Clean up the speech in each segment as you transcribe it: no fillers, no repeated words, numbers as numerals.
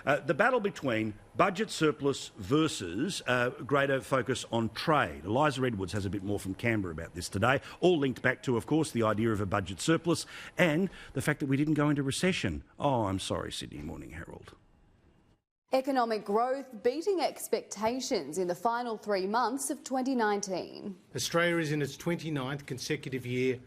The battle between budget surplus versus greater focus on trade. Eliza Edwards has a bit more from Canberra about this today, all linked back to, of course, the idea of a budget surplus and the fact that we didn't go into recession. Oh, I'm sorry, Sydney Morning Herald. Economic growth beating expectations in the final 3 months of 2019. Australia is in its 29th consecutive year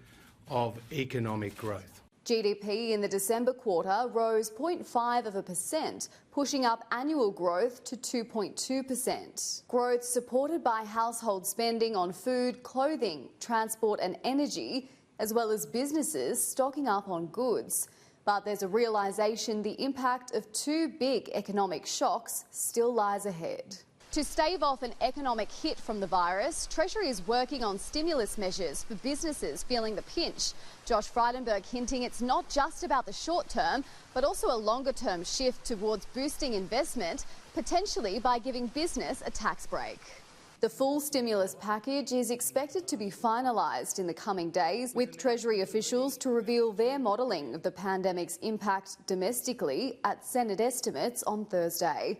of economic growth. GDP in the December quarter rose 0.5%, pushing up annual growth to 2.2%. Growth supported by household spending on food, clothing, transport and energy, as well as businesses stocking up on goods. But there's a realisation the impact of two big economic shocks still lies ahead. To stave off an economic hit from the virus, Treasury is working on stimulus measures for businesses feeling the pinch. Josh Frydenberg hinting it's not just about the short term, but also a longer term shift towards boosting investment, potentially by giving business a tax break. The full stimulus package is expected to be finalised in the coming days, with Treasury officials to reveal their modelling of the pandemic's impact domestically at Senate estimates on Thursday.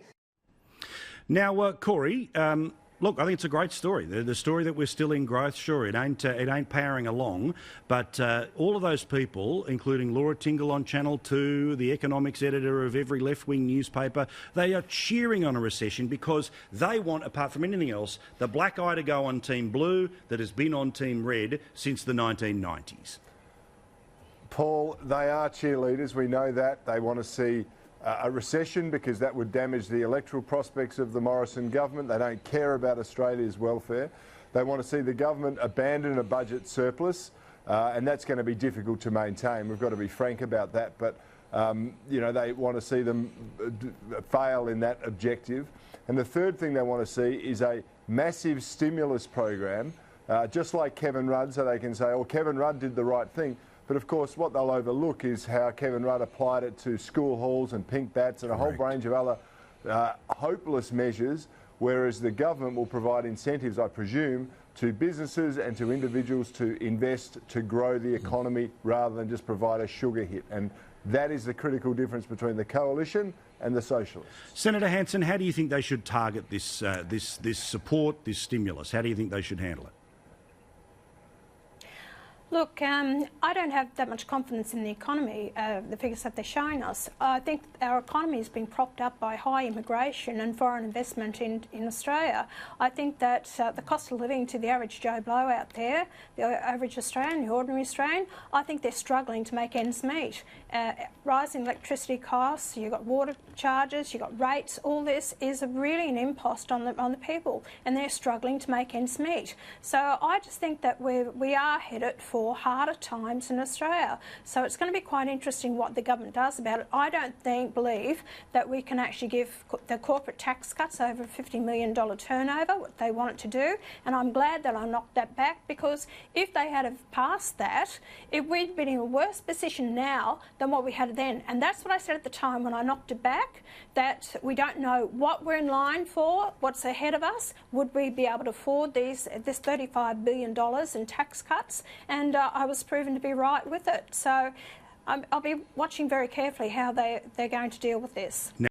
Now, Cory, look, I think it's a great story. The story that we're still in growth, sure, it ain't powering along, but all of those people, including Laura Tingle on Channel 2, the economics editor of every left-wing newspaper, they are cheering on a recession because they want, apart from anything else, the black eye to go on Team Blue that has been on Team Red since the 1990s. Paul, they are cheerleaders. We know that. They want to see a recession because that would damage the electoral prospects of the Morrison government. They don't care about Australia's welfare. They want to see the government abandon a budget surplus, and that's going to be difficult to maintain. We've got to be frank about that. But, you know, they want to see them fail in that objective. And the third thing they want to see is a massive stimulus program, just like Kevin Rudd, so they can say, oh, Kevin Rudd did the right thing. But of course, what they'll overlook is how Kevin Rudd applied it to school halls and pink bats and a whole range of other hopeless measures, whereas the government will provide incentives, I presume, to businesses and to individuals to invest to grow the economy rather than just provide a sugar hit. And that is the critical difference between the coalition and the socialists. Senator Hanson, how do you think they should target this, this support, this stimulus? How do you think they should handle it? Look, I don't have that much confidence in the economy, the figures that they're showing us. I think our economy has been propped up by high immigration and foreign investment in Australia. I think that the cost of living to the average Joe Blow out there, the average Australian, the ordinary Australian, I think they're struggling to make ends meet. Rising electricity costs, you've got water charges, you've got rates, all this is really an impost on the people, and they're struggling to make ends meet. So I just think that we are headed for harder times in Australia. So it's going to be quite interesting what the government does about it. I don't believe that we can actually give the corporate tax cuts over a $50 million turnover, what they want it to do, and I'm glad that I knocked that back, because if they had have passed that, we'd been in a worse position now than what we had then. And that's what I said at the time when I knocked it back, that we don't know what we're in line for, what's ahead of us, would we be able to afford this $35 billion in tax cuts, and I was proven to be right with it. So I'll be watching very carefully how they're going to deal with this.